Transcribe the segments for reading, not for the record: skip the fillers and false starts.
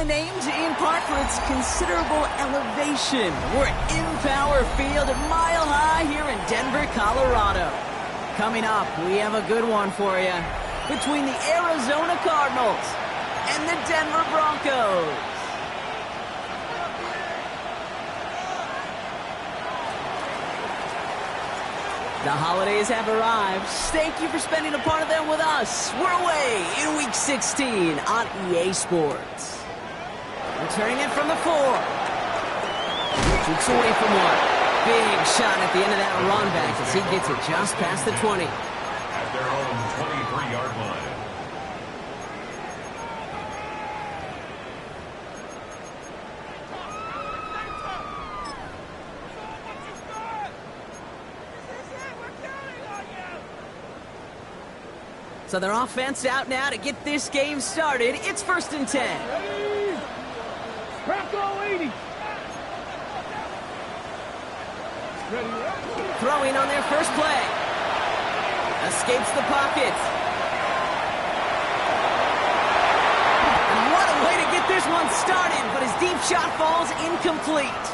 aptly named in part for its considerable elevation. We're at Empower Field at Mile High here in Denver, Colorado. Coming up, we have a good one for you between the Arizona Cardinals and the Denver Broncos. The holidays have arrived. Thank you for spending a part of them with us. We're away in Week 16 on EA Sports. Returning it from the 4. Shoots away from one. Big shot at the end of that run back as he gets it just past the 20. At their own 23-yard line. So their offense out now to get this game started. It's 1st and 10. Ready? Bronco 80. Ready? Throwing on their first play. Escapes the pocket. And what a way to get this one started, but his deep shot falls incomplete.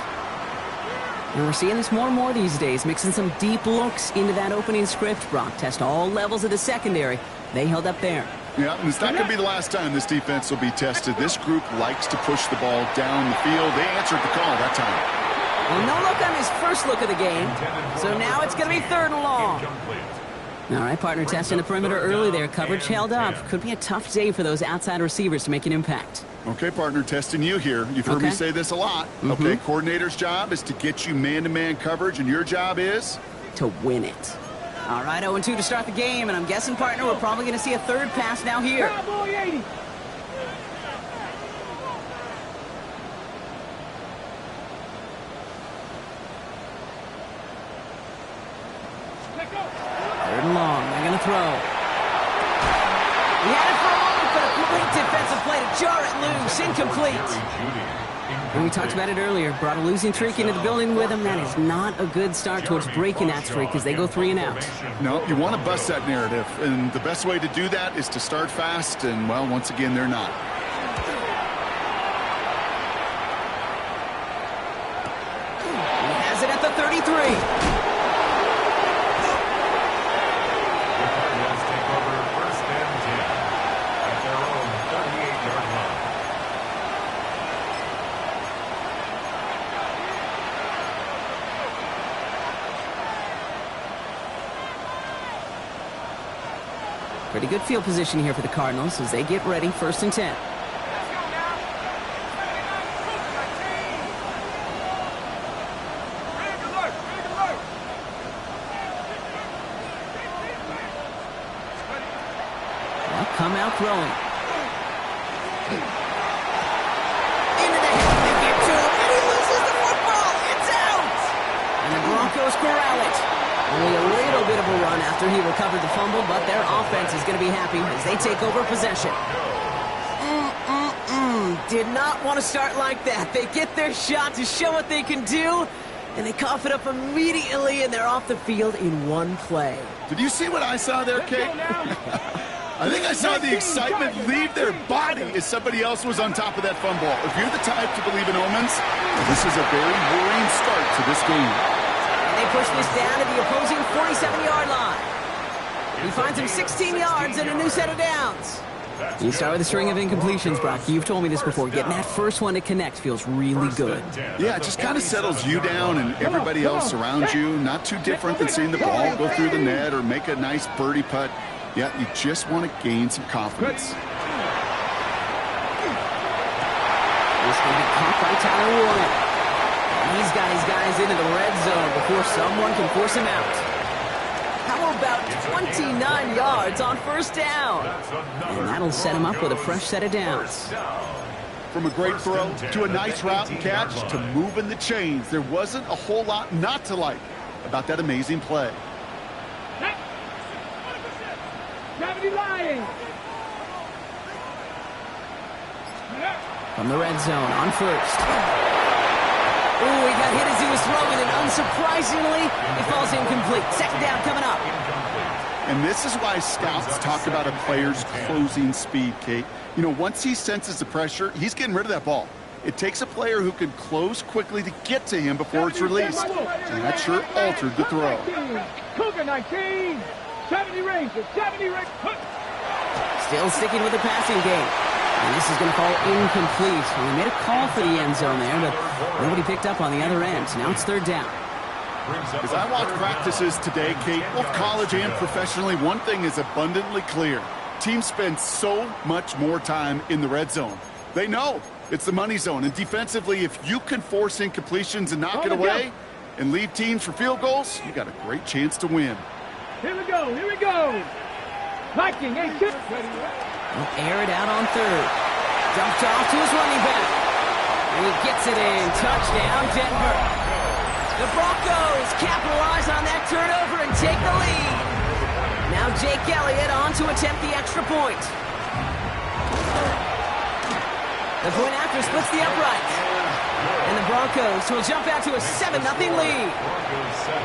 And we're seeing this more and more these days, mixing some deep looks into that opening script. Brock test all levels of the secondary. They held up there. Yeah, and it's not going to be the last time this defense will be tested. This group likes to push the ball down the field. They answered the call that time. Well, no look on his first look of the game, so now it's going to be 3rd and long. All right, partner, testing the perimeter early there. Coverage held up. Could be a tough day for those outside receivers to make an impact. Okay, partner, testing you here. You've heard me say this a lot. Okay, coordinator's job is to get you man-to-man coverage, and your job is? To win it. All right, 0-2 to start the game, and I'm guessing, partner, we're probably going to see a third pass now here. Cowboy 80. Third and long. They're going to throw. He had it for a moment, but a great defensive play to jar it loose. Incomplete. And we talked about it earlier. Brought a losing streak into the building with him. That is not a good start towards breaking that streak as they go 3 and out. No, you want to bust that narrative. And the best way to do that is to start fast. And, well, once again, they're not. He has it at the 33. Pretty good field position here for the Cardinals as they get ready, 1st and 10. Well, come out throwing. Into the head, they get to him, and he loses the football. It's out! And the Broncos corral it. Only a little bit of a run after he recovered the fumble, but their offense is going to be happy as they take over possession. Did not want to start like that. They get their shot to show what they can do, and they cough it up immediately, and they're off the field in one play. Did you see what I saw there, Kate? I think I saw the excitement leave their body as somebody else was on top of that fumble. If you're the type to believe in omens, this is a very worrying start to this game. They push this down to the opposing 47-yard line. He finds him 16 yards and a new set of downs. You start with a string of incompletions, Brock. You've told me this before. Getting that first one to connect feels really good. Yeah, it just kind of settles you down and everybody else around you. Not too different than seeing the ball go through the net or make a nice birdie putt. Yeah, you just want to gain some confidence. He's going to be caught by Tyler Warren. He's got his guys into the red zone before someone can force him out. How about 29 yards on 1st down? And that'll set him up with a fresh set of downs. From a great throw to a nice route and catch to moving the chains, there wasn't a whole lot not to like about that amazing play. Gravity lying. From the red zone on 1st. Ooh, he got hit as he was throwing, and unsurprisingly, it falls incomplete. 2nd down coming up. And this is why scouts talk about a player's closing speed, Kate. You know, once he senses the pressure, he's getting rid of that ball. It takes a player who can close quickly to get to him before it's released. And that sure altered the throw. Cougar 19, 70 Rangers, 70 Rangers. Still sticking with the passing game. And this is going to fall incomplete. Well, he made a call for the end zone there, but nobody picked up on the other end. Now it's third down. As I watch practices today, Kate, both college and professionally, one thing is abundantly clear. Teams spend so much more time in the red zone. They know it's the money zone. And defensively, if you can force incompletions and knock it away and leave teams for field goals, you got a great chance to win. Here we go, here we go. Viking, hey, kid. He'll air it out on third. Dumped off to his running back. And he gets it in. Touchdown, Denver. The Broncos capitalize on that turnover and take the lead. Now Jake Elliott on to attempt the extra point. The point after splits the uprights. And the Broncos will jump out to a 7-0 lead. Broncos 7,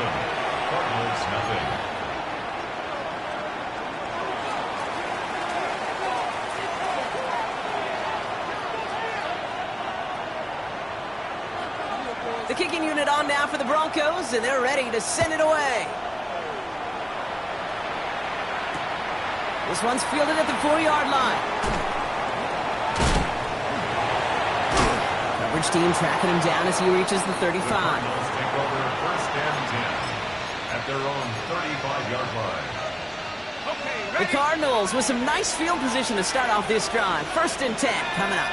Cardinals nothing. The kicking unit on now for the Broncos, and they're ready to send it away. This one's fielded at the 4-yard line. Coverage team tracking him down as he reaches the 35. Cardinals take over first and 10 at their own 35-yard line. The Cardinals with some nice field position to start off this drive. First and 10 coming up.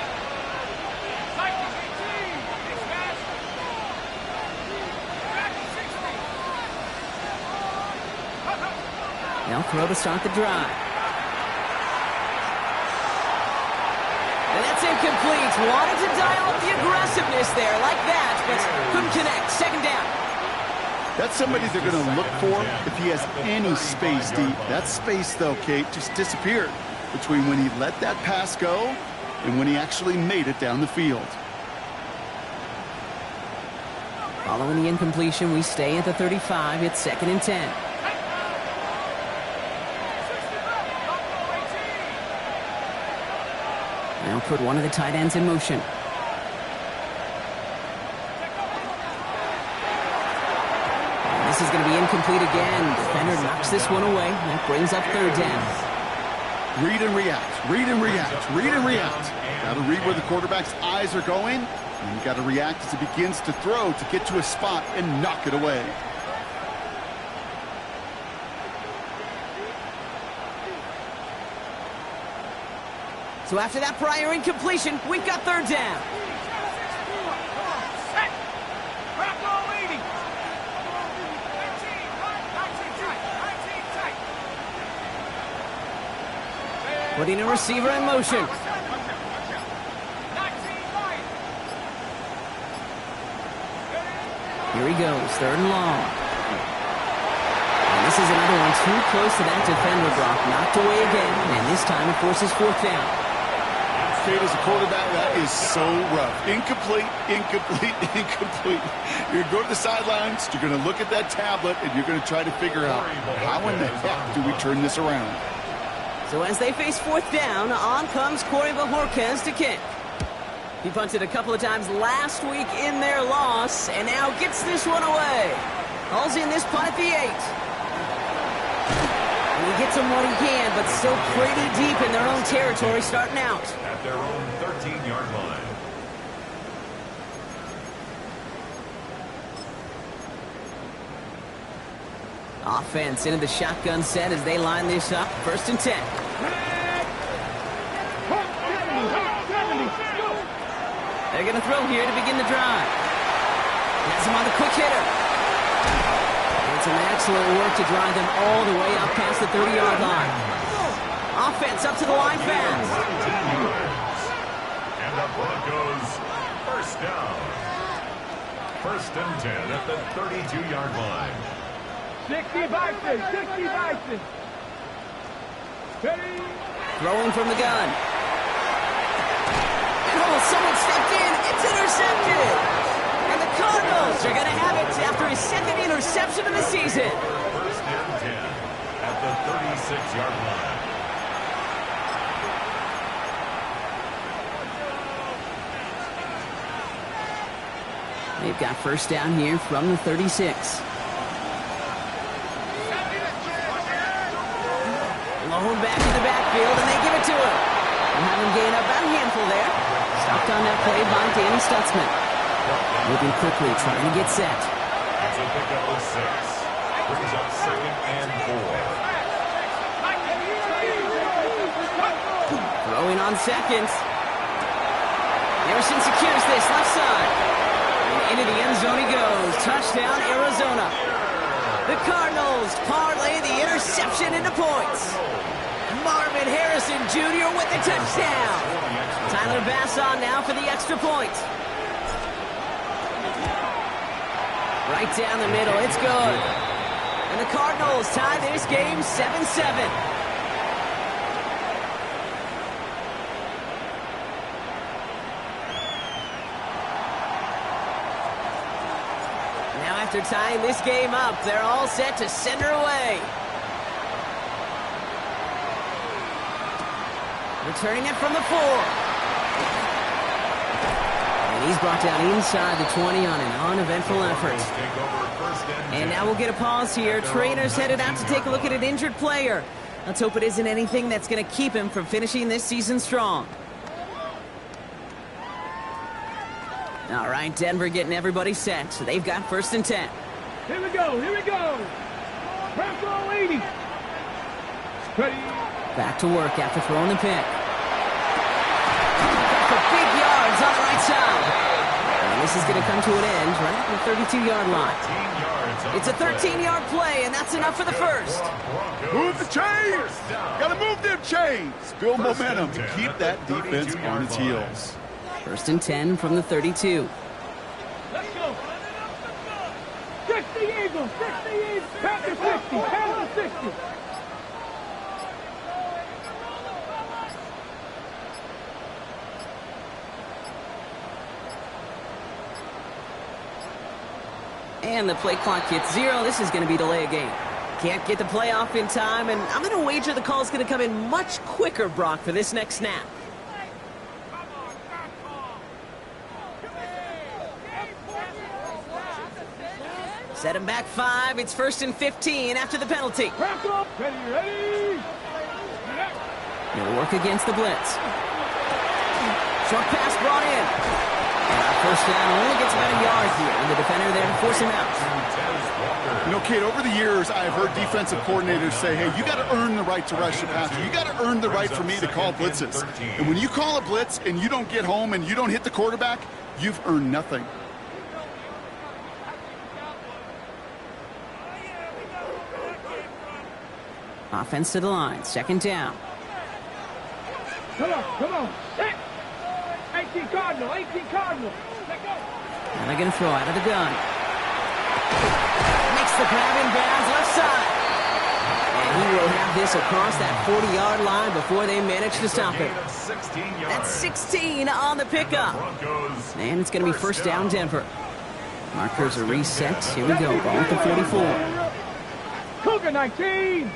Now throw to start the drive. And that's incomplete. Wanted to dial up the aggressiveness there like that, but couldn't connect. Second down. That's somebody they're going to look for if he has any space deep. That space, though, Kate, just disappeared between when he let that pass go and when he actually made it down the field. Following the incompletion, we stay at the 35. It's second and 10. Now put one of the tight ends in motion. And this is going to be incomplete again. Defender knocks this one away. That brings up third down. Read and react, read and react, read and react. Got to read where the quarterback's eyes are going, and you got to react as he begins to throw to get to a spot and knock it away. So after that prior incompletion, we've got third down. Putting a receiver in motion. Here he goes, third and long. And this is another one too close to that defender, Brock. Knocked away again, and this time it forces fourth down. Kate, as a quarterback, that is so rough. Incomplete, incomplete, incomplete. You're going to go to the sidelines, you're going to look at that tablet, and you're going to try to figure out how in the heck do we turn this around. So as they face fourth down, on comes Corey Bajorquez to kick. He punted a couple of times last week in their loss, and now gets this one away. Hauls in this punt at the 8. And he gets him what he can, but still pretty deep in their own territory starting out. At their own 13-yard line. Offense into the shotgun set as they line this up. First and 10. They're going to throw here to begin the drive. Has him on the quick hitter. And some excellent work to drive them all the way up past the 30-yard line. Offense up to the line fast. And the Broncos first down. First and 10 at the 32-yard line. 60 Bison, 60 Bison. Ready? Throwing from the gun. Oh, someone stepped in. It's intercepted. And the Cardinals are going to have it after his second interception of the season. First and 10 at the 6-yard line. They've got first down here from the 36. Low back to the backfield, and they give it to him. And have him gain up about a handful there. Stopped on that play by Danny Stutzman. Moving quickly, trying to get set. That's a pickup of 6. Brings up 2nd and 4. Throwing on seconds. Harrison secures this left side. And into the end zone he goes. Touchdown, Arizona. The Cardinals parlay the interception into points. Marvin Harrison Jr. with the touchdown. Tyler Bass on now for the extra point. Right down the middle, it's good. And the Cardinals tie this game 7-7. Now after tying this game up, they're all set to send her away. Returning it from the 4. And he's brought down inside the 20 on an uneventful effort. And now we'll get a pause here. Trainer's headed out to take a look at an injured player. Let's hope it isn't anything that's going to keep him from finishing this season strong. All right, Denver getting everybody set. So they've got 1st and 10. Here we go, here we go. Bronco 80. Ready. Back to work after throwing the pick. For big yards on the right side. And this is going to come to an end right at the 32-yard line. It's a 13-yard play, and that's enough for the first. Move the chains! Gotta move them chains! Build momentum to keep that defense on its heels. 1st and 10 from the 32. Let's go. 60 Eagles, 60 Eagles. Panther 60, Panther 60. And the play clock hits 0. This is going to be delay a game. Can't get the play off in time, and I'm going to wager the call is going to come in much quicker, Brock, for this next snap. Set him back 5. It's 1st and 15 after the penalty. Ready. He'll work against the blitz. Short pass brought in. And our first down only gets about a yard here, and the defender there to force him out. You know, Kate, over the years, I've heard defensive coordinators say, hey, you got to earn the right to rush the passer. You got to earn the right for me to call blitzes. And when you call a blitz and you don't get home and you don't hit the quarterback, you've earned nothing. Offense to the line. 2nd down. Come on. 18 Cardinal, 18 Cardinal. Let go. And they're going to throw out of the gun. Makes the grab in bounds left side. And he will have this across that 40-yard line before they manage to stop it. That's 16 on the pickup. And it's going to be 1st down Denver. Markers are reset. Here we go. Ball at the 44. Cougar 19.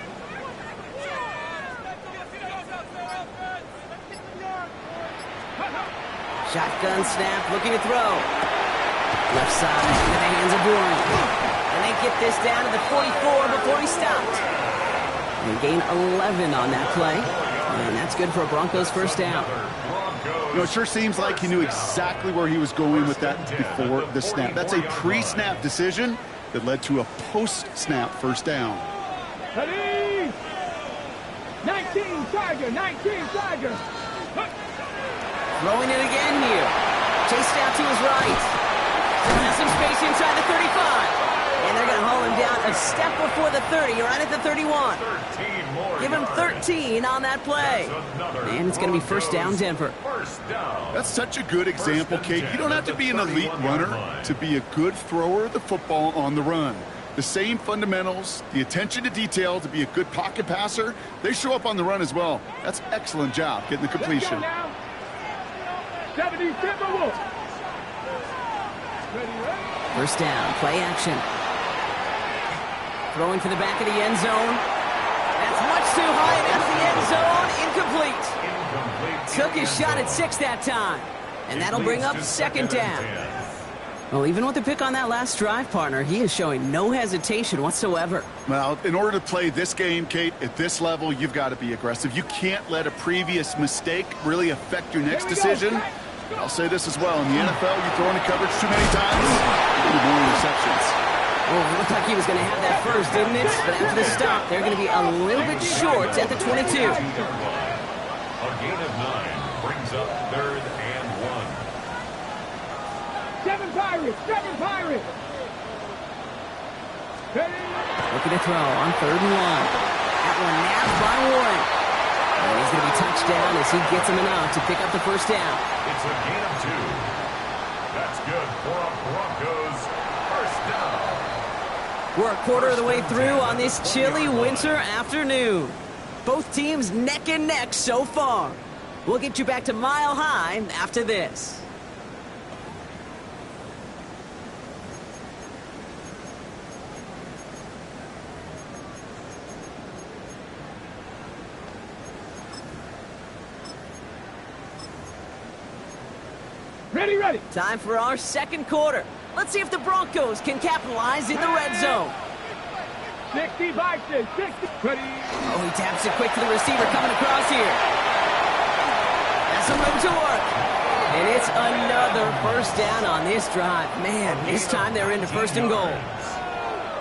Shotgun snap, looking to throw. Left side into the hands of Bourne. And they get this down to the 44 before he stopped. They gain 11 on that play. And that's good for a Broncos 1st down. You know, it sure seems like he knew exactly where he was going with that before the snap. That's a pre-snap decision that led to a post-snap 1st down. Ready. 19 Tiger, 19 Tiger. Throwing it again here. Chased out to his right. Has some space inside the 35. And they're going to haul him down a step before the 30, right at the 31. Give him 13 on that play. And it's going to be 1st down Denver. That's such a good example, Kate. You don't have to be an elite runner to be a good thrower of the football on the run. The same fundamentals, the attention to detail to be a good pocket passer, they show up on the run as well. That's excellent job getting the completion. 70 Timberwolves. 1st down, play action. Throwing for the back of the end zone. That's much too high, and that's the end zone. Incomplete. Took his shot at 6 that time. And that'll bring up second down. Well, even with the pick on that last drive, partner, he is showing no hesitation whatsoever. Well, in order to play this game, Kate, at this level, you've got to be aggressive. You can't let a previous mistake really affect your next decision. I'll say this as well. In the NFL, you throw into coverage too many times, you get more interceptions. Well, it looked like he was going to have that first, didn't it? But after the stop, they're going to be a little bit short at the 22. A gain of 9 brings up 3rd and 1. 7 Pirates! 7 Pirates! Looking to throw on 3rd and 1. That one nabbed by Warren. And he's going to be touched down as he gets him enough to pick up the first down. It's a gain of 2. That's good for a Broncos first down. We're a quarter of the way through on this chilly winter afternoon. Both teams neck and neck so far. We'll get you back to Mile High after this. Ready, ready. Time for our second quarter. Let's see if the Broncos can capitalize in the red zone. 60 boxes, 60. Ready. Oh, he taps it quick to the receiver coming across here. That's some room to work. And it's another first down on this drive. Man, this time they're into 1st and goal.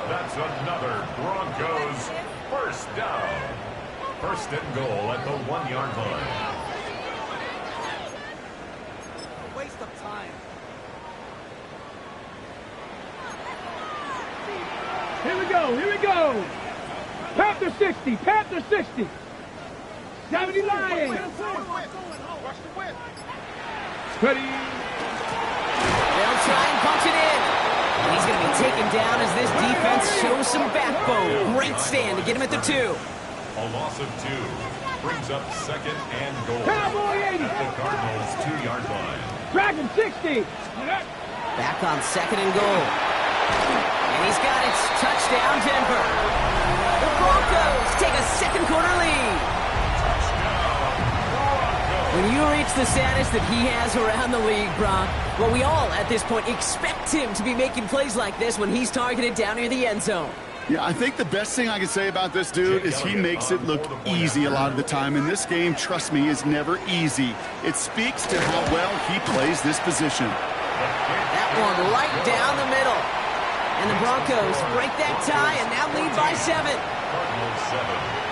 That's another Broncos first down. 1st and goal at the 1-yard line. Here we go, here we go. Panther 60, Panther 60. 70 Lions. Ready. They'll try and punch it in. And he's going to be taken down as this defense shows some backbone. Great stand to get him at the 2. A loss of 2 brings up 2nd and goal. Cowboy 80. At the Cardinals' 2-yard line. Dragon 60. Back on 2nd and goal. And he's got it. Touchdown, Denver. The Broncos take a second quarter lead. When you reach the status that he has around the league, Brock, well, we all at this point expect him to be making plays like this when he's targeted down near the end zone. Yeah, I think the best thing I can say about this dude is he makes it look easy a lot of the time. And this game, trust me, is never easy. It speaks to how well he plays this position. That one right down the middle. And the Broncos break that tie and now lead by 7. Cardinals 7.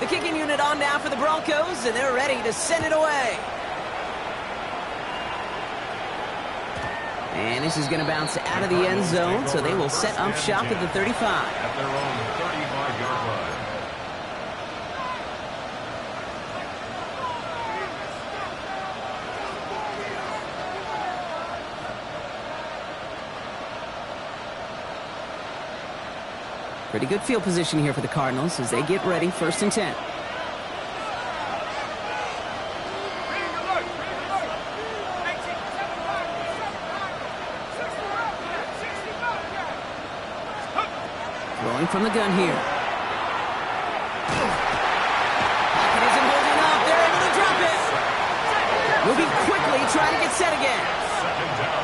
The kicking unit on now for the Broncos, and they're ready to send it away. And this is going to bounce out of the end zone, so they will set up shop at the 35. At their own 35-yard line. Pretty good field position here for the Cardinals as they get ready, 1st and 10. Throwing from the gun here. Pocket isn't holding up. They're able to drop it. Moving quickly, trying to get set again. 2nd down.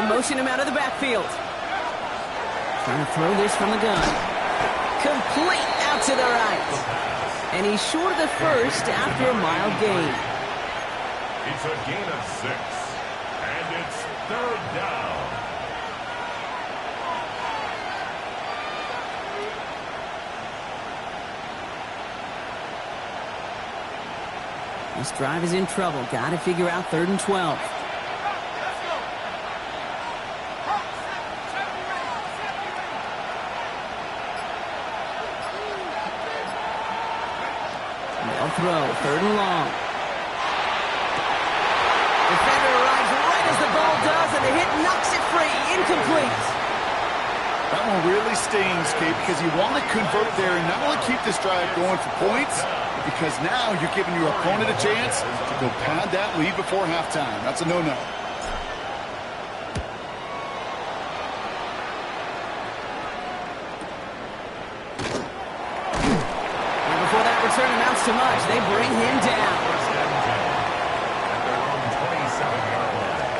Motion him out of the backfield. Trying to throw this from the gun. Complete out to the right. And he's short of the first after a mild gain. It's a gain of 6. And it's 3rd down. This drive is in trouble. Got to figure out 3rd and 12. Throw, 3rd and long. Defender arrives right as the ball does, and the hit knocks it free. Incomplete. That one really stings, Kate, because you want to convert there and not only keep this drive going for points, because now you're giving your opponent a chance to go pad that lead before halftime. That's a no-no. And before that return amounts to much, they bring him down. First and 10 at their own 27-yard line.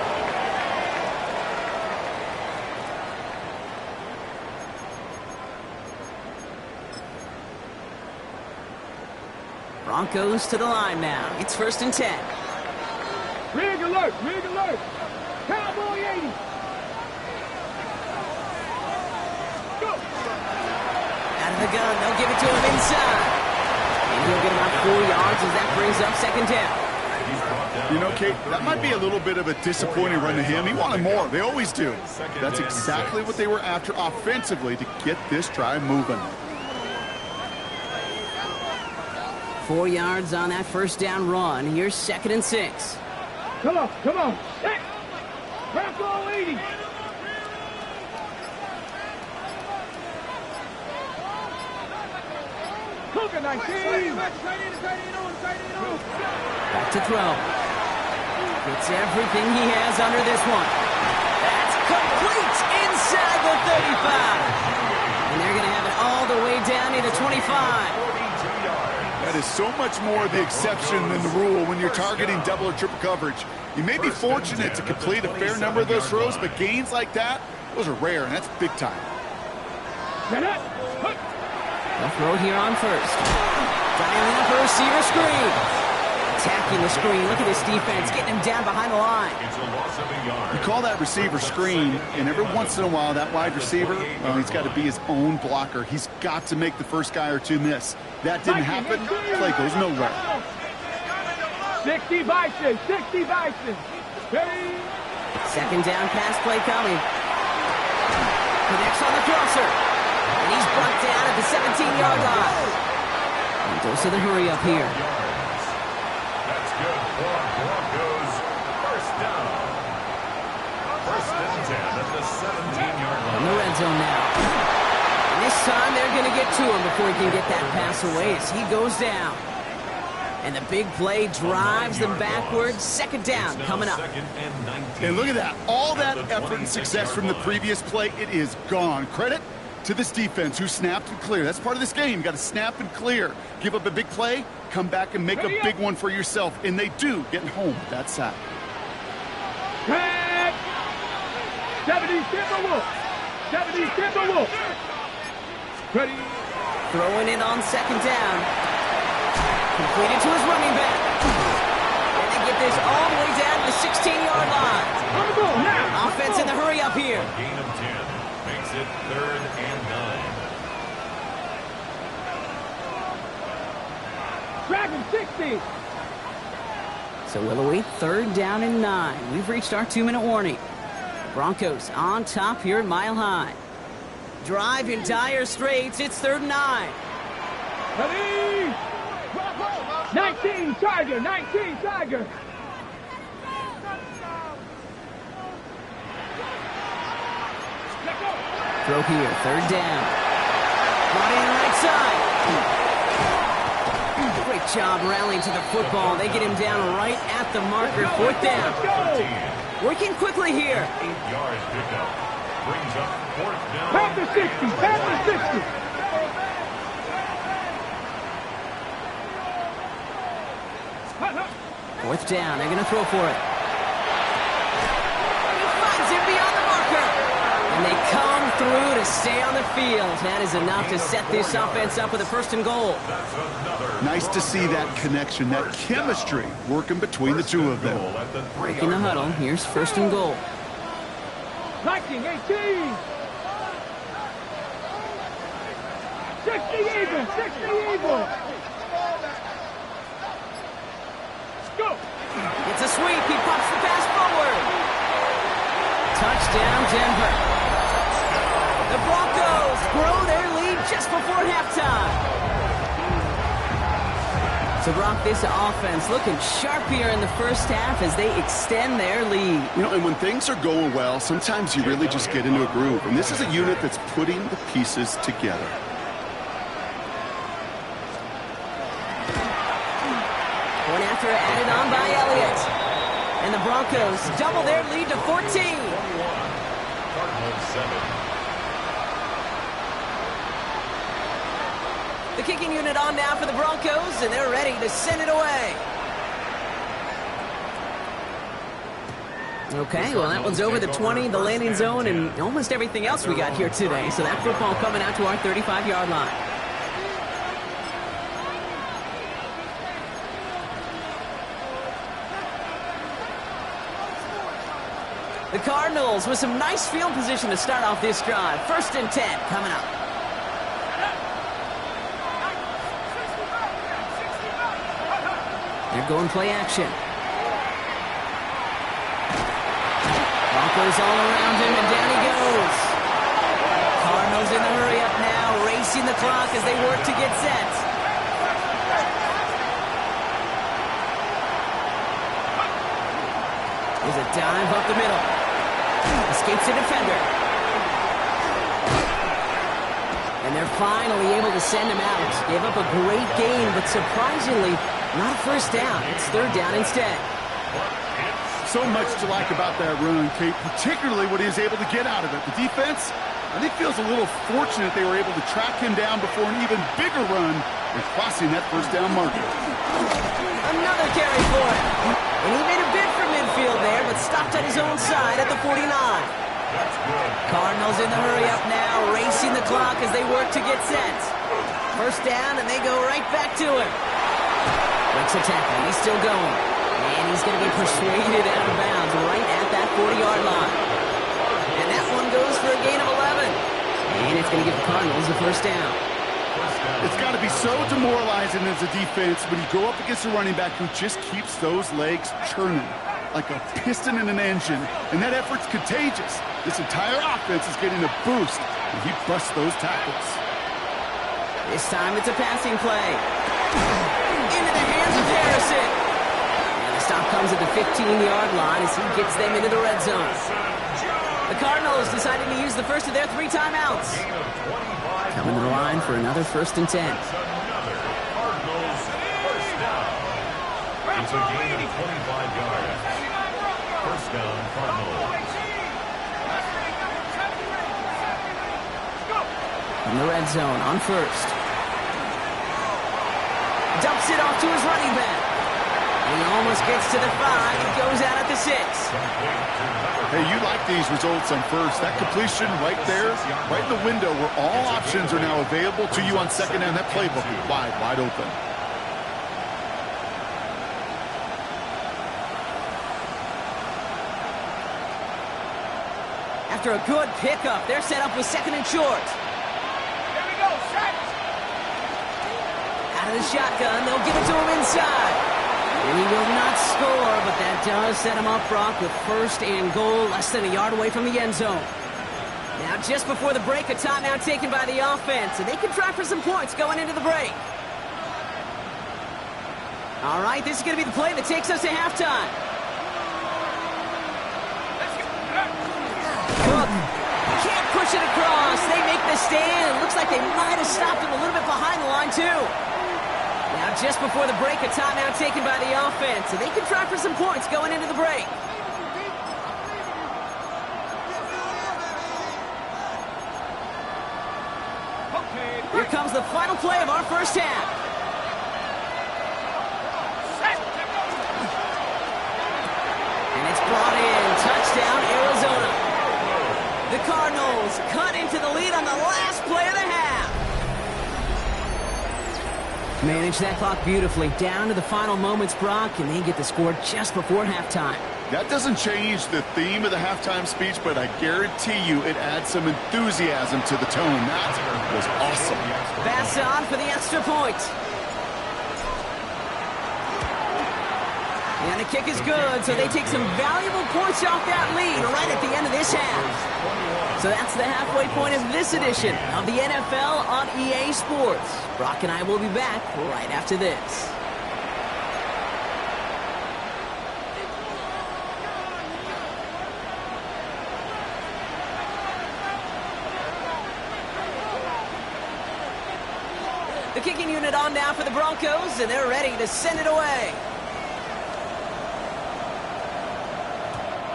Broncos to the line now. It's first and 10. Rig alert, rig alert. Cowboy 80. Go. Out of the gun, they'll give it to him inside. And he'll get about 4 yards as that brings up second down. You know, Kate, that might be a little bit of a disappointing run to him. He wanted more. They always do. That's exactly what they were after offensively to get this drive moving. 4 yards on that first down run. Here's second and 6. Come on, come on. Set. Bronco 80. Cougar 19. Back to throw. Gets everything he has under this one. That's complete inside the 35. And they're going to have it all the way down to the 25. That is so much more the exception than the rule when you're targeting double or triple coverage. You may be fortunate to complete a fair number of those throws, but gains like that, those are rare, and that's big time. They'll throw here on first. Dialing up a receiver screen. Attacking the screen. Look at this defense, getting him down behind the line. It's a loss of a yard. You call that receiver screen, and every once in a while, that wide receiver, well, he's got to be his own blocker. He's got to make the first guy or two miss. That didn't happen. Play goes nowhere. 60 Bison, 60 Bison. Ready? Second down pass play coming. Connects on the crosser. And he's brought down at the 17-yard line. And goes to the hurry up here. That's good for Broncos. First down. First and 10 at the 17-yard In line. the red zone now. And this time they're going to get to him before he can get that pass away as he goes down. And the big play drives them backwards. Second down coming up. Second and 19. And look at that. All that effort and success from the previous play, it is gone. Credit to this defense who snapped and cleared. That's part of this game. You got to snap and clear. Give up a big play, come back and make a big one for yourself. And they do, getting home that side. 70 Timberwolves. 70 Timberwolves. Ready? Throwing it on second down. Completed to his running back. And they get this all the way down to the 16-yard line. On the ball now. Offense in the hurry up here. Gain of 10. Makes it third and 9. Dragon 60. So we'll await third down and 9. We've reached our 2-minute warning. Broncos on top here at Mile High. Drive in dire straits. It's third and 9. Ready? 19 Tiger, 19 Tiger. Throw here, third down. Brought in right side. Great job rallying to the football. They get him down right at the marker. Fourth down. Working quickly here. 8 yards picked up. Brings up fourth down. Panther 60, Panther 60. Fourth down. They're going to throw for it. He finds it beyond the marker. And they come through to stay on the field. That is enough to set this offense up with a first and goal. That's another. Nice to see that connection, that chemistry working between the two of them. Breaking the huddle. Here's first and goal. 19, 18. 60 even, 60 even. Go. It's a sweep. He pops the pass forward. Touchdown, Denver. The Broncos grow their lead just before halftime. So, Brock, this offense looking sharp here in the first half as they extend their lead. You know, and when things are going well, sometimes you really just get into a groove. And this is a unit that's putting the pieces together. Point after added on by Elliott. And the Broncos double their lead to 14. 21. Cardinals 7. The kicking unit on now for the Broncos, and they're ready to send it away. Okay, well, that one's over the 20, the landing zone, and almost everything else we got here today. So that football coming out to our 35-yard line. The Cardinals with some nice field position to start off this drive. 1st and 10 coming up. They're going play action. Broncos all around him, and down he goes. Cardinals in the hurry up now, racing the clock as they work to get set. There's a dive up the middle. Escapes the defender. And they're finally able to send him out. Gave up a great gain, but surprisingly, not a first down. It's 3rd down instead. So much to like about that run, Kate, particularly what he was able to get out of it. The defense, I think, feels a little fortunate they were able to track him down before an even bigger run and crossing that 1st down marker. Another carry for him. And he made a bid for midfield there, but stopped at his own side at the 49. Cardinals in the hurry up now, racing the clock as they work to get set. 1st down, and they go right back to him. Breaks a tackle. He's still going. And he's going to be persuaded out of bounds right at that 40-yard line. And that one goes for a gain of 11. And it's going to give the Cardinals the 1st down. It's got to be so demoralizing as a defense when you go up against a running back who just keeps those legs churning like a piston in an engine. And that effort's contagious. This entire offense is getting a boost, and he busts those tackles. This time it's a passing play. Into the hands of Harrison. And the stop comes at the 15-yard line as he gets them into the red zone. The Cardinals decided to use the first of their 3 timeouts. Coming to the line for another 1st and 10. Another Cardinals 1st down. It's a gain of 25 yards. 1st down, Cardinals. In the red zone on 1st. Dumps it off to his running back. And he almost gets to the 5. He goes out at the 6. Hey, you like these results on 1st. That completion right there, right in the window where all options are now available to you on 2nd down. That playbook is wide open. After a good pickup, they're set up with 2nd and short. Out of the shotgun, they'll give it to him inside. And he will not score, but that does set him up, Brock, with 1st and goal, less than a yard away from the end zone. Now, just before the break, a timeout taken by the offense, and they can try for some points going into the break. All right, this is going to be the play that takes us to halftime. Cook can't push it across. They make the stand. It looks like they might have stopped him a little bit behind the line, too. Now, just before the break, a timeout taken by the offense, and they can try for some points going into the break. Here comes the final play of our 1st half. And it's brought in. Touchdown, Arizona. The Cardinals cut into the lead on the last play of the half. Manage that clock beautifully. Down to the final moments, Brock, and they get the score just before halftime. That doesn't change the theme of the halftime speech, but I guarantee you it adds some enthusiasm to the tone. That was awesome. Pass on for the extra point. And the kick is good, so they take some valuable points off that lead right at the end of this half. So that's the halfway point of this edition of the NFL on EA Sports. Brock and I will be back right after this. The kicking unit on now for the Broncos, and they're ready to send it away.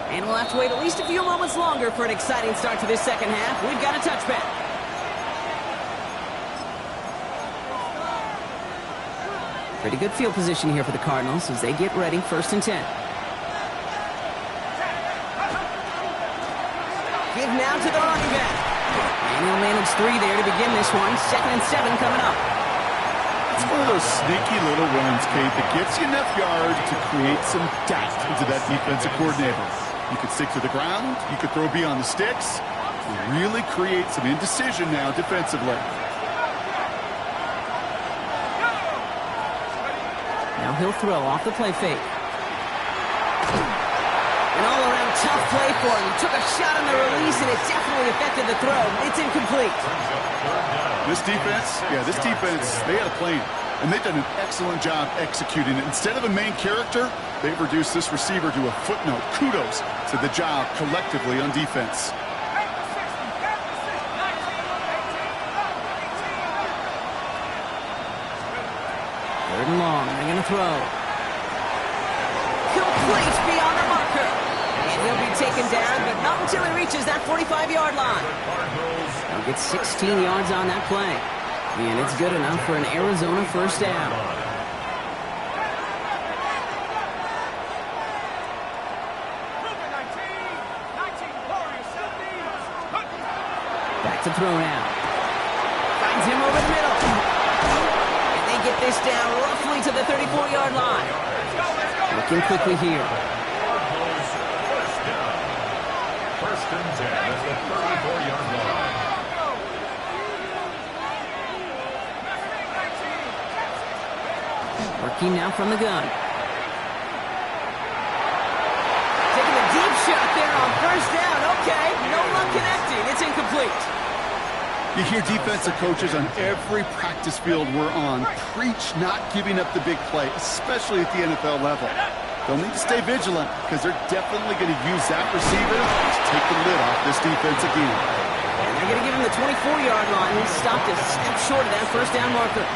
And we'll have to wait at least a few moments longer for an exciting start to this second half. We've got a touchback. Pretty good field position here for the Cardinals as they get ready, 1st and 10. Give now to the running back. And he'll manage 3 there to begin this one. 2nd and 7 coming up. It's one of those sneaky little runs, Kate, that gets you enough yards to create some doubt into that defensive coordinator. You could stick to the ground. You could throw beyond the sticks. Really create some indecision now defensively. Now he'll throw off the play fake. An all-around tough play for him. He took a shot on the release, and it definitely affected the throw. It's incomplete. This defense, they had a plan, and they've done an excellent job executing it. Instead of a main character, they've reduced this receiver to a footnote. Kudos to the job collectively on defense. Third and long. They're going to throw. Complete beyond the marker. And he'll be taken down, but not until he reaches that 45-yard line. He'll get 16 yards on that play. And it's good enough for an Arizona 1st down. Back to throw now. Finds him over the middle. And they get this down roughly to the 34-yard line. Looking quickly here. 1st and 10 at the 34-yard line. Working now from the gun. Taking a deep shot there on 1st down. Okay, no luck connecting. It's incomplete. You hear defensive coaches on every practice field we're on preach not giving up the big play, especially at the NFL level. They'll need to stay vigilant because they're definitely going to use that receiver to take the lid off this defense again. And they're going to give him the 24-yard line. He stopped a step short of that 1st down marker.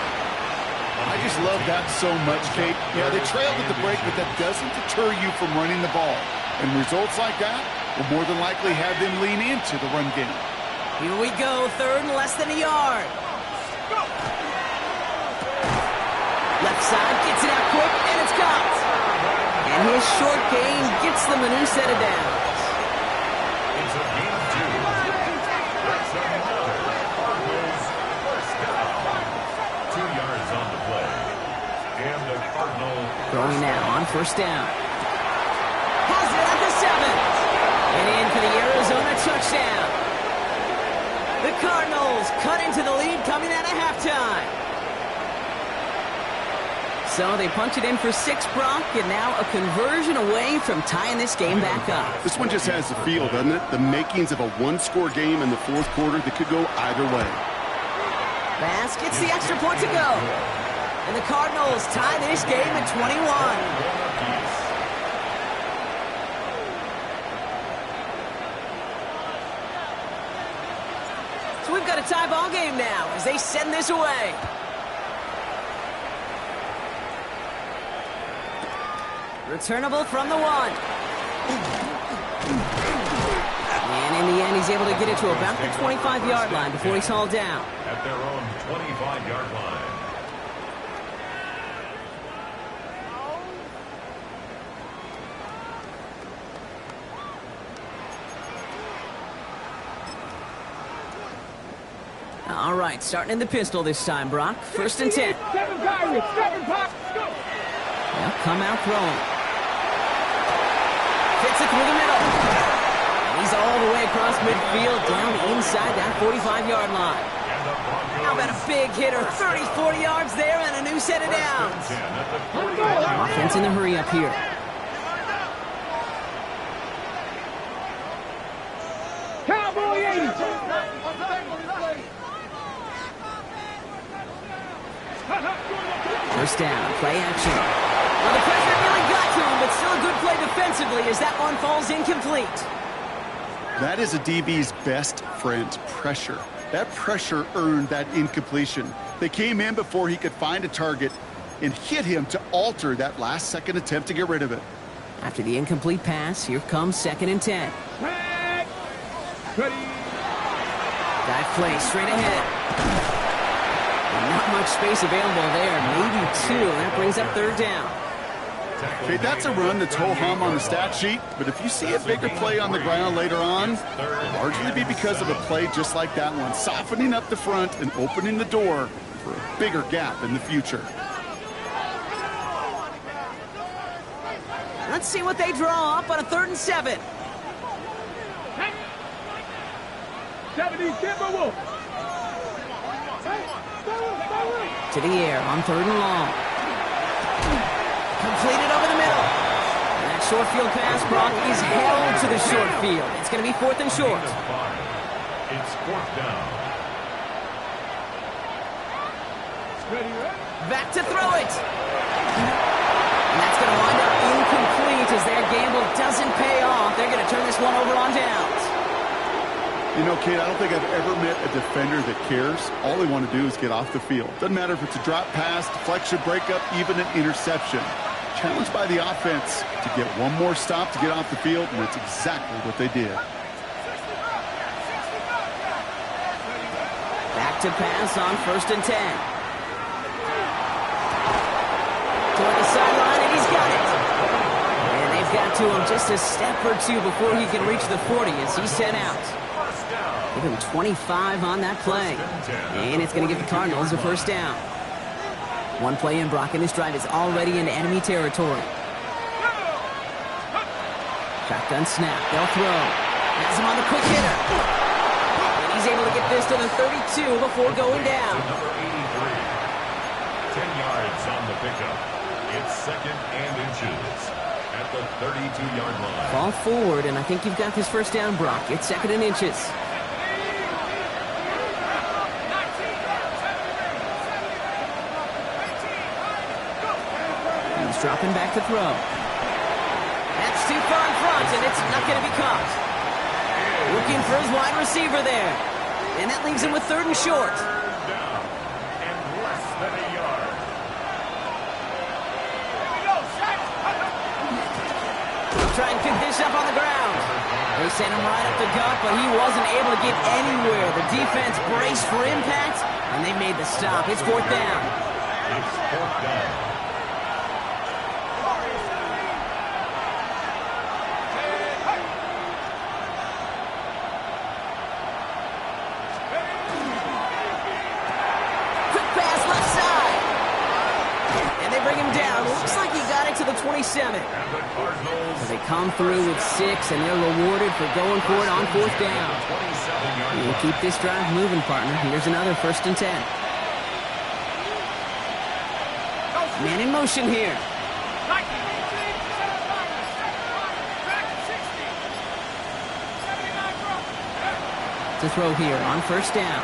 I just love that so much, Kate. Yeah, they trailed at the break, but that doesn't deter you from running the ball. And results like that will more than likely have them lean into the run game. Here we go, 3rd and less than a yard. Left side, gets it out quick, and it's caught. And his short gain gets them a new set of downs. It's a gain of 2. That's another Cardinals 1st down. 2 yards on the play. And the Cardinal Throwing now on 1st down. Has it at the 7th. And in for the Arizona touchdown. The Cardinals cut into the lead coming out of halftime. So they punch it in for 6, Brock, and now a conversion away from tying this game back up. This one just has the feel, doesn't it? The makings of a one-score game in the 4th quarter that could go either way. Bass gets the extra point to go. And the Cardinals tie this game at 21. So we've got a tie ball game now as they send this away. Returnable from the 1. And in the end, he's able to get it to about the 25-yard line before he's hauled down. At their own 25-yard line. All right, starting in the pistol this time, Brock. 1st and 10. 7 Pirates, 7 Pirates, go! They'll come out throwing. Fits it through the middle. And he's all the way across midfield, down inside that 45-yard line. How about a big hitter? 30, 40 yards there and a new set of downs. Offense in the hurry up here. Cowboy 80. First down, play action. Well, the pressure really got to him, but still a good play defensively as that one falls incomplete. That is a DB's best friend, pressure. That pressure earned that incompletion. They came in before he could find a target and hit him to alter that last-second attempt to get rid of it. After the incomplete pass, here comes 2nd and 10. Ready. Dive play straight ahead. And not much space available there. Maybe 2. That brings up 3rd down. Okay, that's a run that's ho-hum on the stat sheet, but if you see a bigger play on the ground later on, it'll largely be because of a play just like that one, softening up the front and opening the door for a bigger gap in the future. Let's see what they draw up on a 3rd and 7. 70 Timberwolves. To the air on 3rd and long. Completed over the middle. And that short field pass, Brock, is held to the short field. It's going to be 4th and short. It's 4th down. Back to throw it. And that's going to wind up incomplete as their gamble doesn't pay off. They're going to turn this one over on downs. You know, Kate, I don't think I've ever met a defender that cares. All they want to do is get off the field. Doesn't matter if it's a drop pass, deflection, breakup, even an interception. Challenged by the offense to get one more stop to get off the field, and that's exactly what they did. Back to pass on 1st and 10. Toward the sideline, and he's got it. And they've got to him just a step or 2 before he can reach the 40 as he's sent out. Give him 25 on that play. And it's going to give the Cardinals a 1st down. One play in, Brock, and this drive is already in enemy territory. Shotgun snap. They'll throw. Has him on the quick hitter. And he's able to get this to the 32 before going down. Number 83. 10 yards on the pickup. It's 2nd and inches at the 32-yard line. Ball forward, and I think you've got this 1st down, Brock. It's 2nd and inches. He's dropping back to throw. That's too far in front, and it's not going to be caught. Looking for his wide receiver there. And that leaves him with 3rd and short. 3rd down and less than a yard. Try and pick this up on the ground. They sent him right up the gut, but he wasn't able to get anywhere. The defense braced for impact, and they made the stop. It's 4th down. It's 4th down. Quick pass left side. And they bring him down. Looks like he got it to the 27. And the Cardinals. So they come through with 6, and they're rewarded for going for it on 4th down. 27-yard We'll keep this drive moving, partner. Here's another 1st and 10. Man in motion here. To throw here on 1st down.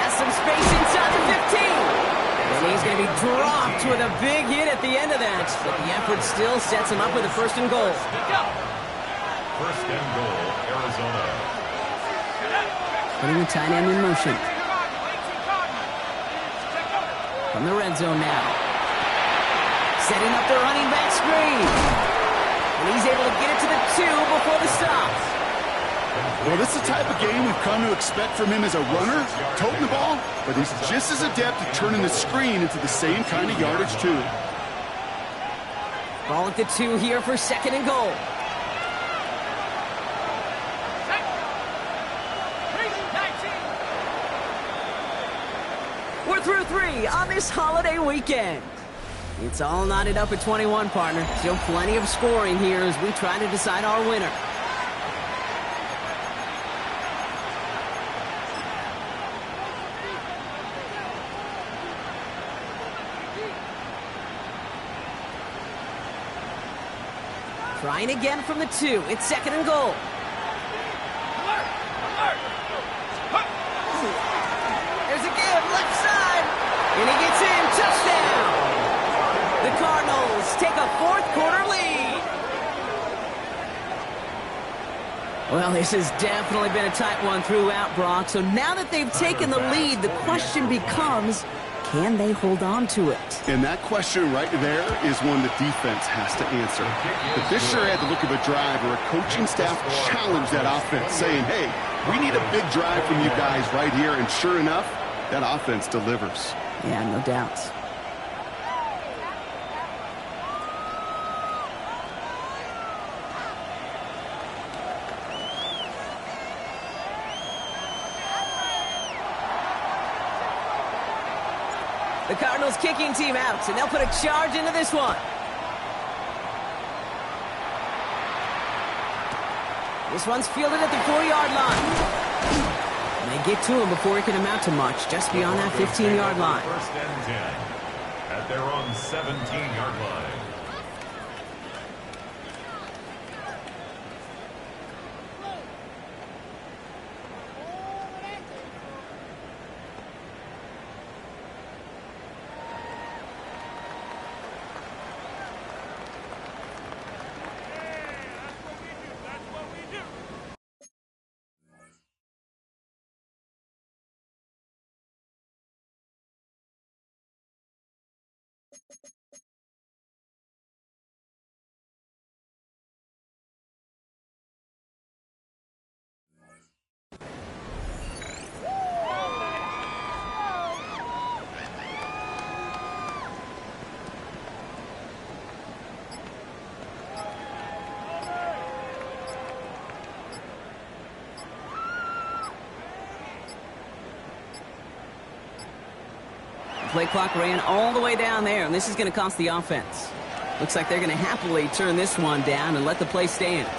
Has some space inside the 15. And he's going to be dropped with a big hit at the end of that. But the effort still sets him up with a 1st and goal. 1st and goal, Arizona. Putting the tight end in motion. From the red zone now. Setting up the running back screen. And he's able to get it to the 2 before the stop. Well, this is the type of game we've come to expect from him as a runner, toting the ball, but he's just as adept at turning the screen into the same kind of yardage, too. Ball at the 2 here for 2nd and goal. We're through 3 on this holiday weekend. It's all knotted up at 21, partner. Still plenty of scoring here as we try to decide our winner. Trying again from the 2. It's 2nd and goal. There's a give, left side. And he gets in, touchdown. The Cardinals take a 4th quarter lead. Well, this has definitely been a tight one throughout, Brock. So now that they've taken the lead, the question becomes, can they hold on to it? And that question right there is one the defense has to answer. But this sure had the look of a drive where a coaching staff challenged that offense, saying, hey, we need a big drive from you guys right here. And sure enough, that offense delivers. Yeah, no doubt. The Cardinals kicking team out, and they'll put a charge into this one. This one's fielded at the 4-yard line. And they get to him before he can amount to much, just beyond that 15-yard line. First and 10 at their own 17-yard line. Play clock ran all the way down there, and this is going to cost the offense. Looks like they're going to happily turn this one down and let the play stand.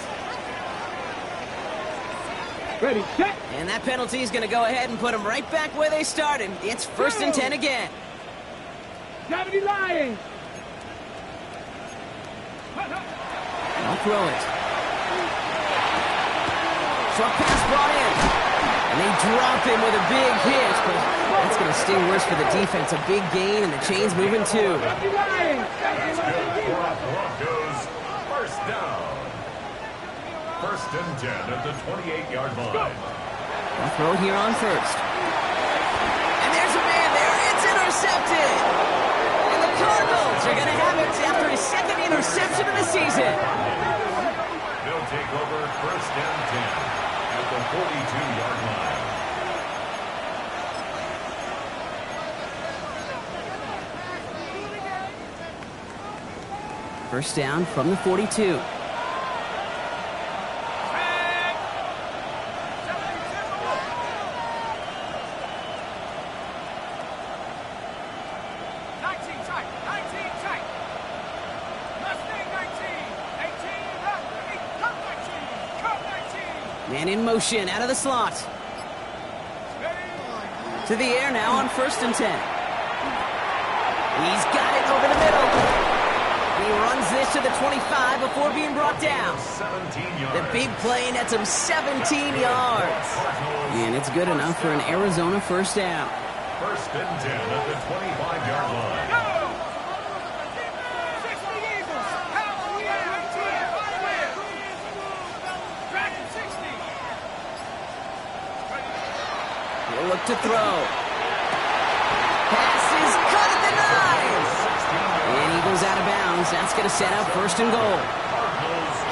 Ready, set. And that penalty is going to go ahead and put them right back where they started. It's first and 10 again. 70 Lions. I'll throw it. Short pass brought in. And they drop him with a big hit, but that's going to sting worse for the defense. A big gain, and the chain's moving too. That's good for the Broncos. First down. First and 10 at the 28-yard line. They'll throw it here on first. And there's a man there. It's intercepted. And the Cardinals are going to have it after his second interception of the season. They'll take over first and 10 at the 42-yard line. First down from the 42. Man in motion, out of the slot. To the air now on first and 10. He's got it over the middle. And he runs this to the 25 before being brought down. 17 yards. The big play nets him 17 yards. And it's good enough for an Arizona first down. First and 10 at the 25-yard line. He'll look to throw. Pass is cut at the 9. And he goes out of bounds. That's going to set up first and goal.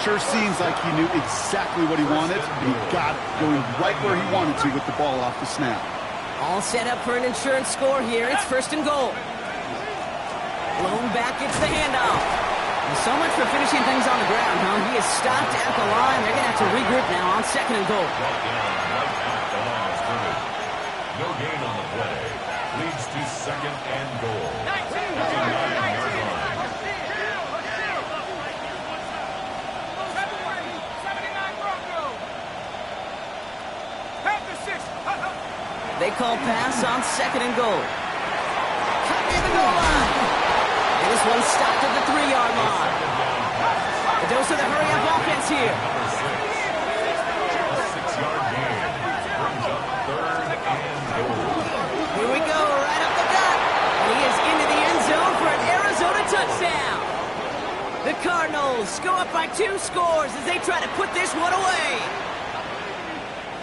Sure seems like he knew exactly what he wanted, and he got it, going right where he wanted to with the ball off the snap. All set up for an insurance score here. It's first and goal. Blown back, it's the handoff. And so much for finishing things on the ground, huh? He is stopped at the line. They're going to have to regroup now on second and goal. No gain on the play. Leads to second and goal. At the 9-yard line. They call pass on second and goal. Cut near the goal line. And this one's stopped at the 3-yard line. The dose of the hurry-up offense here. A 6-yard gain. Brings up third and goal. Here we go, right up the gut. And he is into the end zone for an Arizona touchdown. The Cardinals go up by 2 scores as they try to put this one away.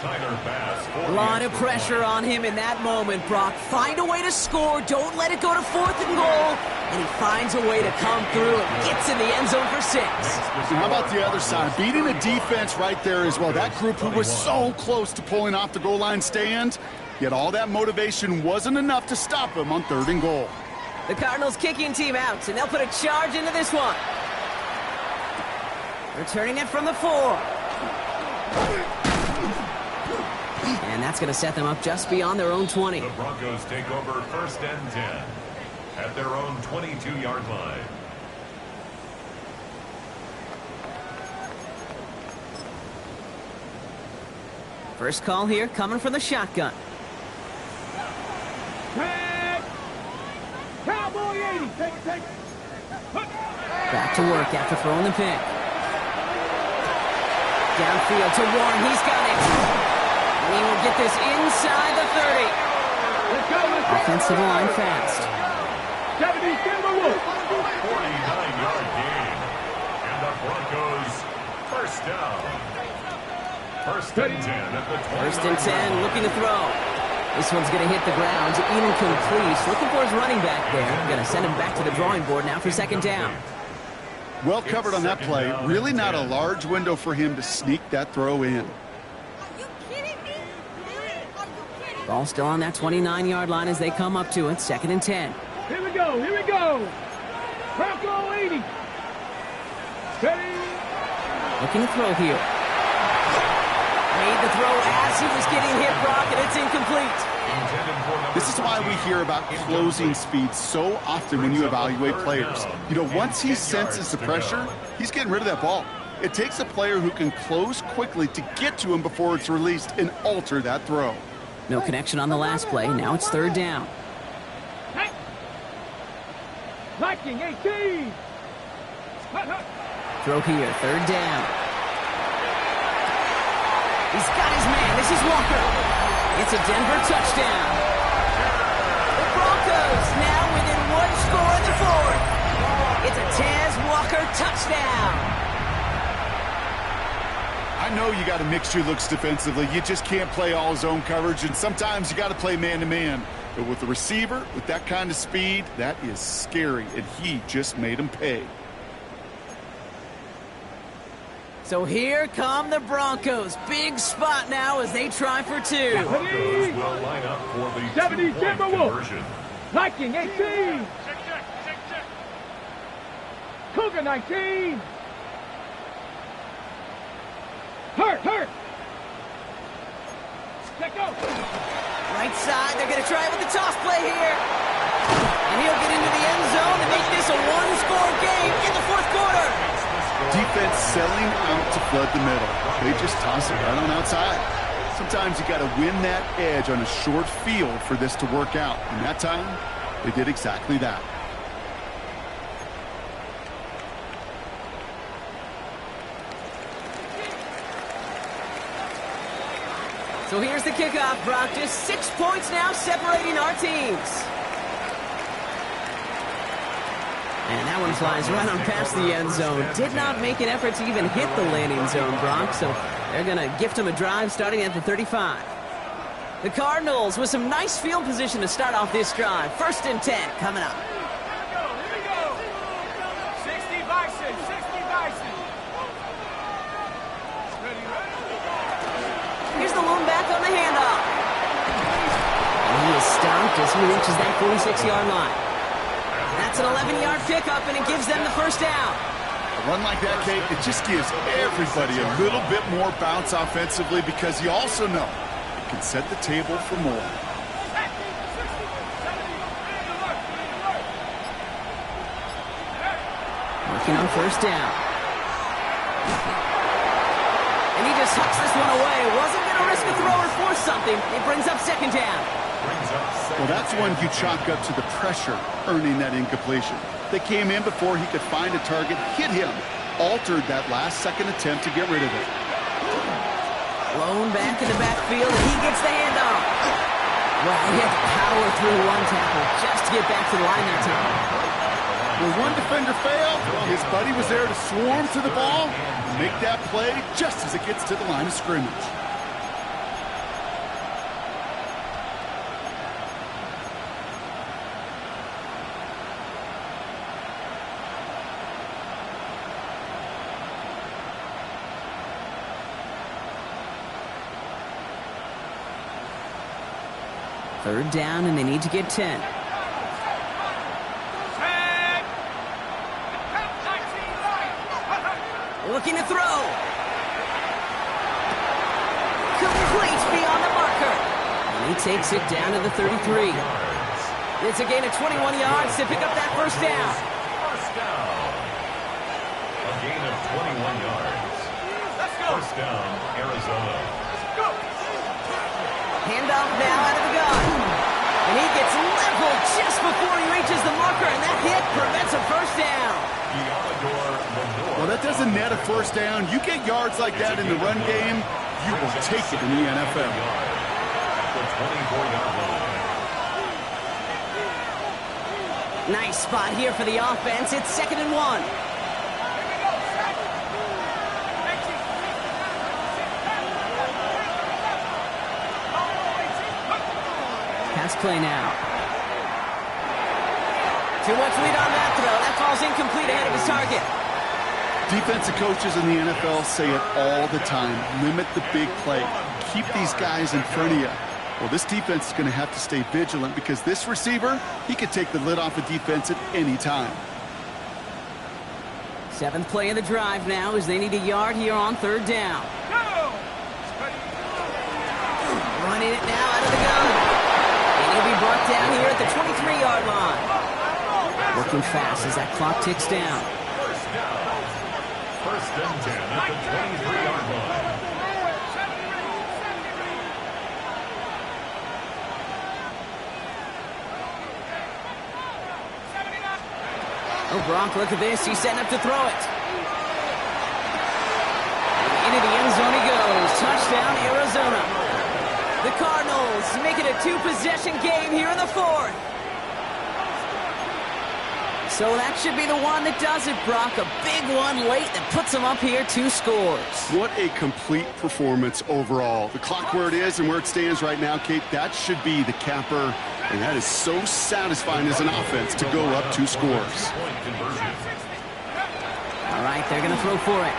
A lot of pressure on him in that moment, Brock. Find a way to score. Don't let it go to 4th and goal. And he finds a way to come through and gets in the end zone for 6. How about the other side? Beating the defense right there as well. That group who was so close to pulling off the goal line stand, yet all that motivation wasn't enough to stop him on 3rd and goal. The Cardinals kicking team out, and they'll put a charge into this one. Returning it from the 4. And that's going to set them up just beyond their own 20. The Broncos take over 1st and 10 at their own 22-yard line. First call here coming from the shotgun. Cowboy 80. Take it. Back to work after throwing the pick. Downfield to Warren. He's got it. And he will get this inside the 30. Let's go. Offensive line fast. 70, Denver Wolf. 49-yard gain. And the Broncos first down. 1st and 10 at the 20. 1st and 10, looking to throw. This one's going to hit the ground, incomplete. Looking for his running back there. Going to send him back to the drawing board now for 2nd down. Well covered on that play. Really not a large window for him to sneak that throw in. Are you kidding me? Really? Are you kidding? Ball still on that 29-yard line as they come up to it. 2nd and 10. Here we go. Bronco 80. Ready? Looking to throw here. Made the throw as he was getting hit, Brock, and it's incomplete. This is why we hear about closing speed so often when you evaluate players. You know, once he senses the pressure, he's getting rid of that ball. It takes a player who can close quickly to get to him before it's released and alter that throw. No connection on the last play. Now it's 3rd down. Hey. Liking 18. Throw here, 3rd down. He's got his man. This is Walker. It's a Denver touchdown. The Broncos now within 1 score in the 4th. It's a Taz Walker touchdown. I know you got to mix your looks defensively. You just can't play all zone coverage, and sometimes you got to play man-to-man. But with the receiver, with that kind of speed, that is scary, and he just made him pay. So here come the Broncos. Big spot now as they try for 2. Broncos will line up for the 70, 2-point Denver Wolf. conversion. Liking 18. Cougar 19. Hurt. Check go. Right side, they're going to try with the toss play here. And he'll get into the end zone and make this a 1-score game in the 4th quarter. Defense selling out to flood the middle. They just toss it right on outside. Sometimes you got to win that edge on a short field for this to work out. And that time, they did exactly that. So here's the kickoff, Brock. Just 6 points now separating our teams. And that one flies right on past the end zone. Did not make an effort to even hit the landing zone, Brock. So they're going to gift him a drive starting at the 35. The Cardinals with some nice field position to start off this drive. 1st and 10 coming up. Here we go. 60 Bison. Here's the lone back on the handoff. And he is stopped as he reaches that 46-yard line. That's an 11-yard pickup, and it gives them the 1st down. A run like that, Kate, it just gives everybody a little bit more bounce offensively because you also know it can set the table for more. Working on 1st down. And he just hucks this one away. Wasn't going to risk a throw or force something. It brings up 2nd down. Well, that's one you chalk up to the pressure earning that incompletion. They came in before he could find a target, hit him, altered that last-second attempt to get rid of it. Blown back in the backfield, and he gets the handoff. Well, he had to power through one tackle just to get back to the line that time. When one defender failed, his buddy was there to swarm to the ball and make that play just as it gets to the line of scrimmage. Third down, and they need to get 10. Looking to throw. Complete beyond the marker. And he takes it down to the 33. It's a gain of 21 yards to pick up that first down. First down. A gain of 21 yards. First down, Arizona. Handoff now out of the gun. And he gets leveled just before he reaches the marker, and that hit prevents a first down. Well, that doesn't net a first down. You get yards like that in the run game, you will take it in the NFL. Nice spot here for the offense. It's 2nd and 1. Pass play now. Too much lead on that throw. That falls incomplete ahead of his target. Defensive coaches in the NFL say it all the time. Limit the big play. Keep these guys in front of you. Well, this defense is going to have to stay vigilant because this receiver, he could take the lid off a defense at any time. 7th play of the drive now as they need a yard here on 3rd down. Running it now out of the gun. And he'll be brought down here at the 23-yard line. Working fast as that clock ticks down. First and 10 at the 23-yard line. Oh, Gronk, look at this. He's setting up to throw it. Into the end zone he goes. Touchdown, Arizona. The Cardinals make it a 2-possession game here in the 4th. So that should be the one that does it, Brock. A big one late that puts them up here 2 scores. What a complete performance overall. The clock where it is and where it stands right now, Kate, that should be the capper. And that is so satisfying as an offense to go up 2 scores. All right, they're going to throw for it.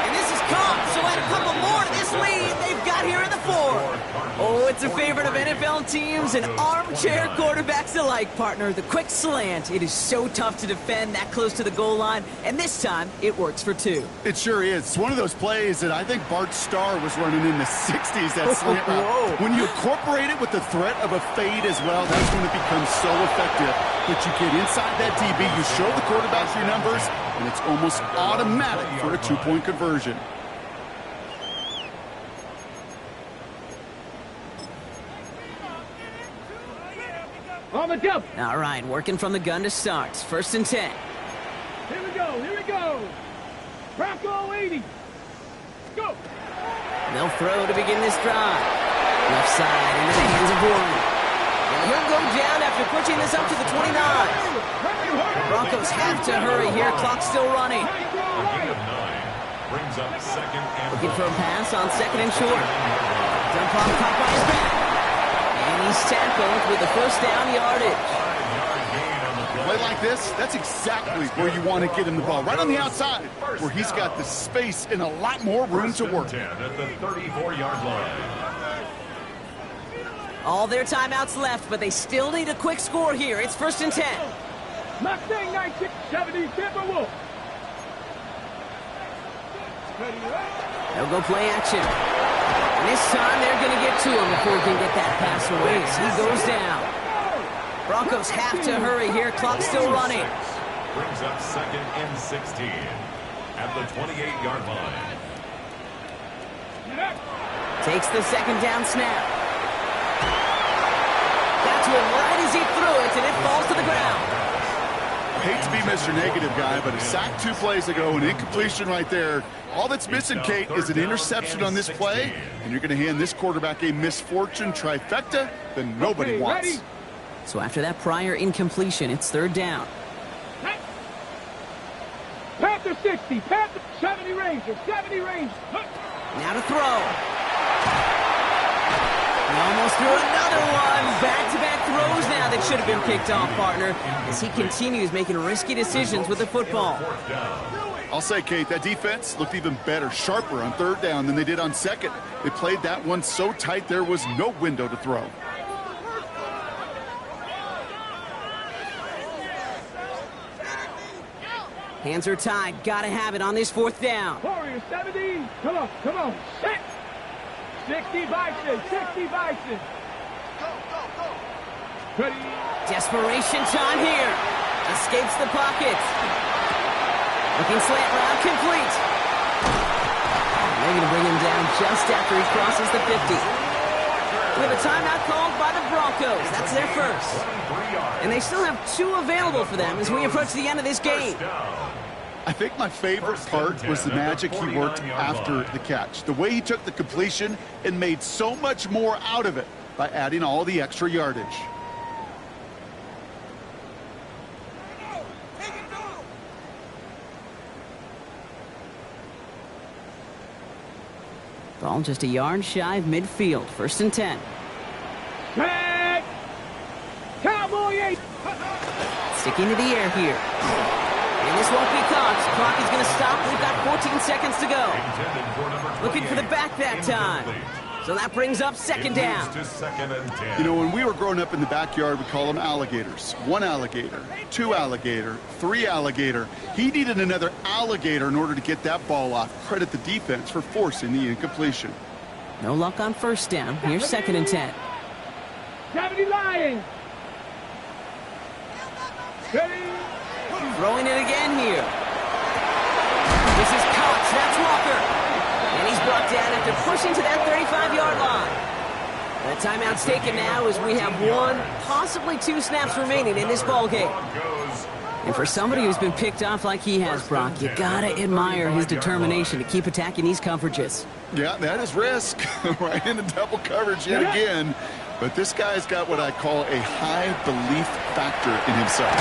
And this is caught, so add a couple more to this lead they've got here in the 4th. Oh, it's a favorite of NFL teams and armchair quarterbacks alike, partner. The quick slant. It is so tough to defend that close to the goal line, and this time it works for 2. It sure is. It's one of those plays that I think Bart Starr was running in the 60s, that slant route. When you incorporate it with the threat of a fade as well, that's when it becomes so effective. But you get inside that DB, you show the quarterback your numbers, and it's almost automatic for a 2-point conversion. On the jump. All right, working from the gun to start. 1st and 10. Here we go. Here we go. Bronco 80. Go. They'll throw to begin this drive. Left side into the hands of Warren. And he'll go down after pushing this up to the 29. Broncos have to hurry here. Clock still running. Brings up 2nd and Looking for a pass on 2nd and short. Dump off caught by his back. And he's tackled with the first down yardage. Play like this, that's exactly where you want to get him the ball. Right on the outside, where he's got the space and a lot more room to work. 10 at the 34-yard line. All their timeouts left, but they still need a quick score here. It's 1st and 10. Mustang 1970 Timberwolves. They'll go play action. And this time they're going to get to him before he can get that pass away. So he goes down. Broncos have to hurry here. Clock still running. Brings up 2nd and 16 at the 28-yard line. Takes the 2nd down snap. Got to him right as he threw it, and it falls to the ground. I hate to be Mr. Negative guy, but a sack 2 plays ago, an incompletion right there. All that's missing, Kate, is an interception on this play, and you're going to hand this quarterback a misfortune trifecta that nobody wants. So after that prior incompletion, it's 3rd down. Panther 60, Panther 70 Rangers, 70 Rangers. Now to throw. He almost threw another one. Back-to-back throws now that should have been picked off, partner, as he continues making risky decisions with the football. I'll say, Kate, that defense looked even better, sharper on 3rd down than they did on 2nd. They played that one so tight there was no window to throw. Hands are tied. Gotta have it on this 4th down. Warrior 70. Come on, come on. Set. 60 Bison, 60 Bison. Ready. Desperation time here. Escapes the pocket. Looking slant route complete. They're going to bring him down just after he crosses the 50. We have a timeout called by the Broncos. That's their first. And they still have 2 available for them as we approach the end of this game. I think my favorite part was the magic he worked after the catch. The way he took the completion and made so much more out of it by adding all the extra yardage. Ball just a yard shy of midfield. 1st and 10. Back. Cowboy 8. Sticking to the air here. And this won't be caught. Clock is going to stop. We've got 14 seconds to go. Looking for the back that time. So that brings up 2nd down. You know, when we were growing up in the backyard, we call them alligators. 1 alligator, 2 alligator, 3 alligator. He needed another alligator in order to get that ball off. Credit the defense for forcing the incompletion. No luck on 1st down. Here's 2nd and 10. 70 Lions. Ready. Throwing it again here. This is Cox. That's Walker. And he's brought down after pushing to that 35-yard line. The timeout's taken now as we have 1, possibly 2 snaps remaining in this ball game. And for somebody who's been picked off like he has, Brock, you gotta admire his determination to keep attacking these coverages. Yeah, that is risk. Right into double coverage yet again. But this guy's got what I call a high belief factor in himself.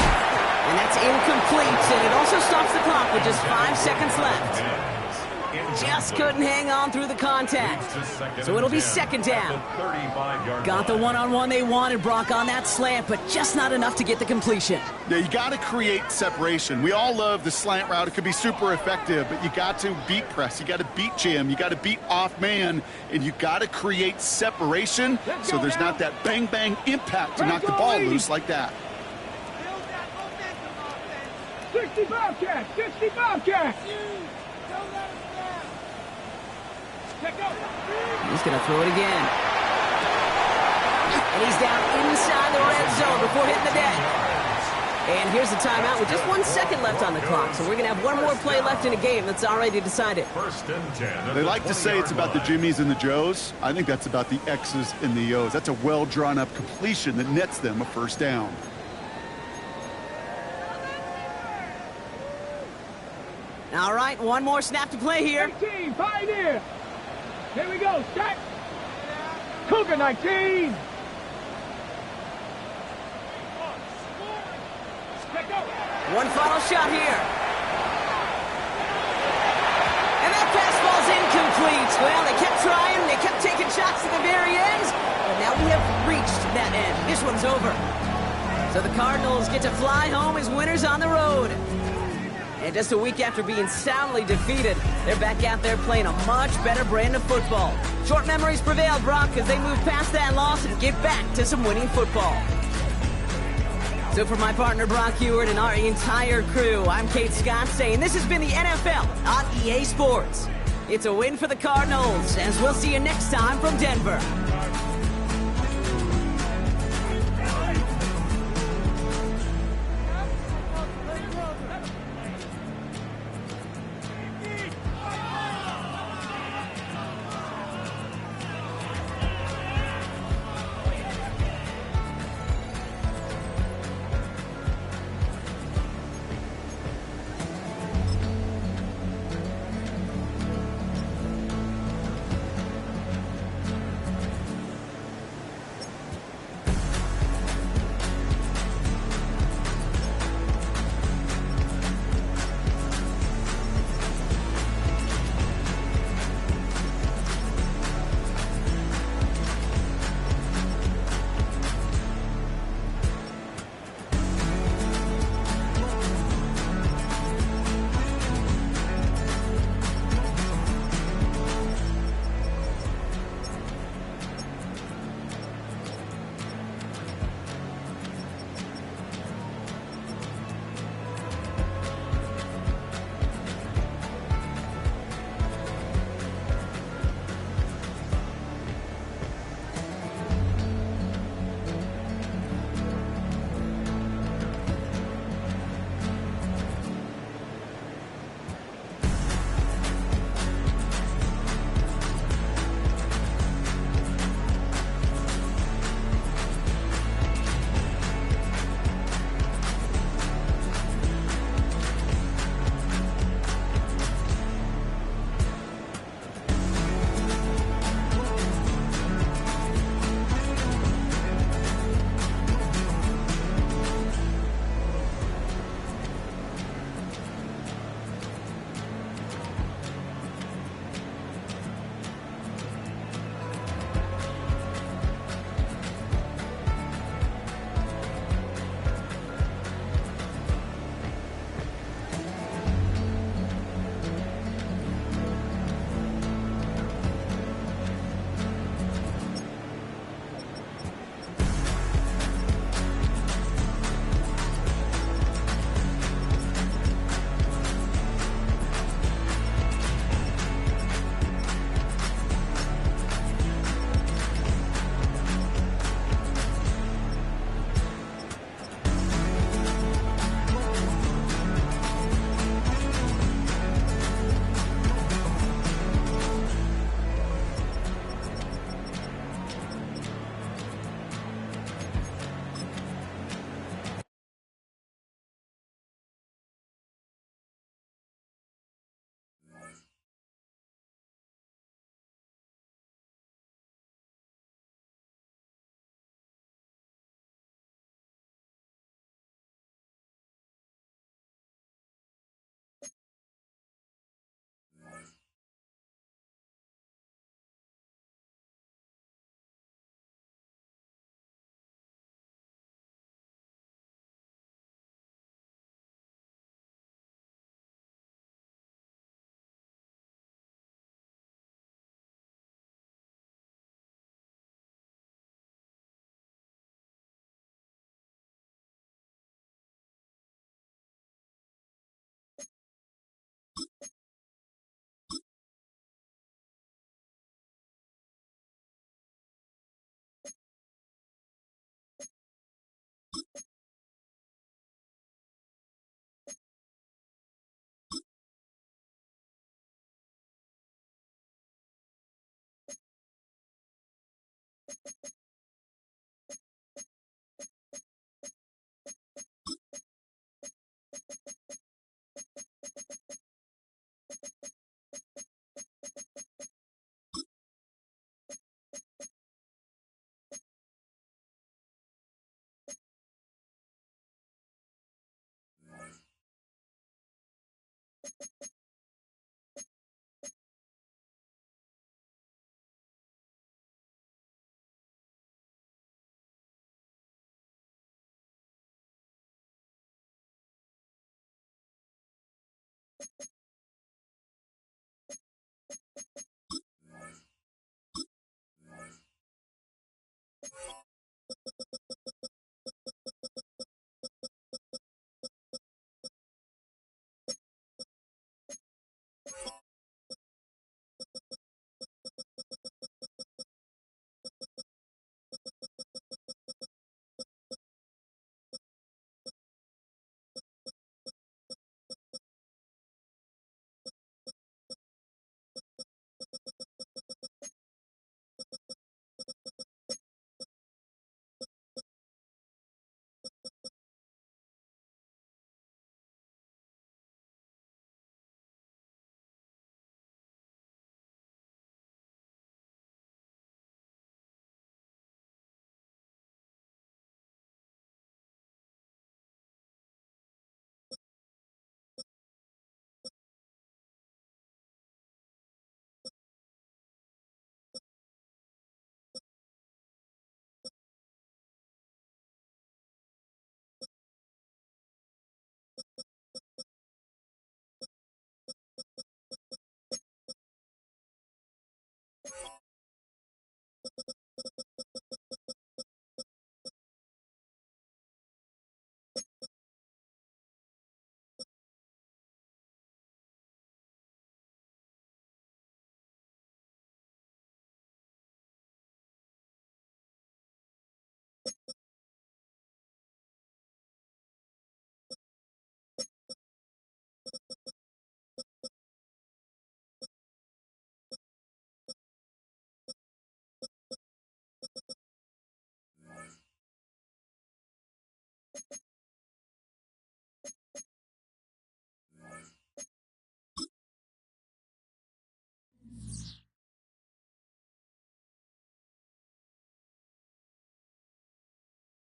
And that's incomplete, and it also stops the clock with just 5 seconds left. Just couldn't hang on through the contact. So it'll be 2nd down. Got the one-on-one they wanted, Brock, on that slant, but just not enough to get the completion. Yeah, you got to create separation. We all love the slant route. It could be super effective, but you got to beat press. You got to beat jam. You got to beat off man, and you got to create separation so there's not that bang-bang impact to knock the ball loose like that. 60 Bobcats, 60 Bobcats. He's going to throw it again. And he's down inside the red zone before hitting the deck. And here's the timeout with just 1 second left on the clock. So we're going to have 1 more play left in a game that's already decided. 1st and 10. They like to say it's about the Jimmies and the Joes. I think that's about the X's and the O's. That's a well-drawn-up completion that nets them a 1st down. All right, 1 more snap to play here. 19, Pioneer. Here we go, set. Cougar 19. One final shot here. And that fastball's incomplete. Well, they kept trying, they kept taking shots at the very end, but now we have reached that end. This one's over. So the Cardinals get to fly home as winners on the road. And just a week after being soundly defeated, they're back out there playing a much better brand of football. Short memories prevail, Brock, as they move past that loss and get back to some winning football. So for my partner, Brock Heward, and our entire crew, I'm Kate Scott saying this has been the NFL on EA Sports. It's a win for the Cardinals, as we'll see you next time from Denver.